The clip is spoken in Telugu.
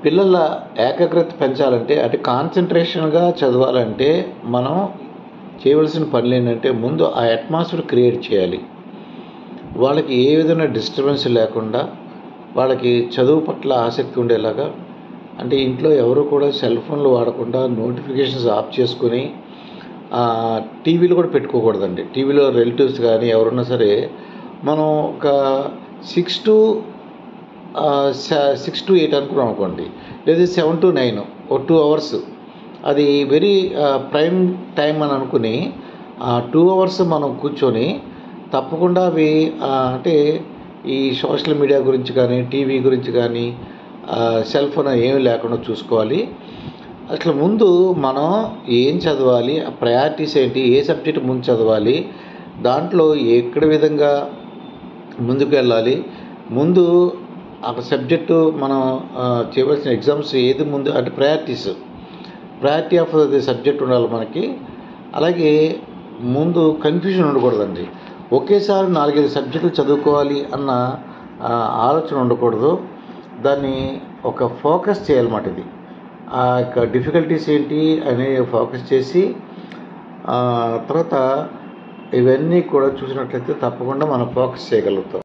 పిల్లల ఏకాగ్రత పెంచాలంటే అంటే కాన్సంట్రేషన్గా చదవాలంటే మనం చేయవలసిన పనులు ఏంటంటే ముందు ఆ అట్మాస్ఫియర్ క్రియేట్ చేయాలి. వాళ్ళకి ఏ విధమైన డిస్టర్బెన్స్ లేకుండా వాళ్ళకి చదువు పట్ల ఆసక్తి ఉండేలాగా అంటే ఇంట్లో ఎవరు కూడా సెల్ ఫోన్లు వాడకుండా నోటిఫికేషన్స్ ఆఫ్ చేసుకొని టీవీలు కూడా పెట్టుకోకూడదండి. టీవీలో రిలేటివ్స్ కానీ ఎవరున్నా సరే మనం ఒక 6 to 8 అనుకున్నాం అనుకోండి, లేదా 7 to 9 ఒక 2 hours అది వెరీ ప్రైమ్ టైం అని అనుకుని 2 hours మనం కూర్చొని తప్పకుండా అవి అంటే ఈ సోషల్ మీడియా గురించి కానీ టీవీ గురించి కానీ సెల్ ఫోన్ ఏమీ లేకుండా చూసుకోవాలి. అసలు ముందు మనం ఏం చదవాలి, ప్రయారిటీస్ ఏంటి, ఏ సబ్జెక్ట్ ముందు చదవాలి, దాంట్లో ఎక్కడ విధంగా ముందుకు వెళ్ళాలి, ముందు ఆ సబ్జెక్టు మనం చేయవలసిన ఎగ్జామ్స్ ఏది ముందు అంటే ప్రయారిటీ ఆఫ్ ది సబ్జెక్ట్ ఉండాలి మనకి. అలాగే ముందు కన్ఫ్యూజన్ ఉండకూడదండి. ఒకేసారి 4-5 సబ్జెక్టులు చదువుకోవాలి అన్న ఆలోచన ఉండకూడదు. దాన్ని ఒక ఫోకస్ చేయాలన్నమాట. ఇది ఆ యొక్క డిఫికల్టీస్ ఏంటి అని ఫోకస్ చేసి తర్వాత ఇవన్నీ కూడా చూసినట్లయితే తప్పకుండా మనం ఫోకస్ చేయగలుగుతాం.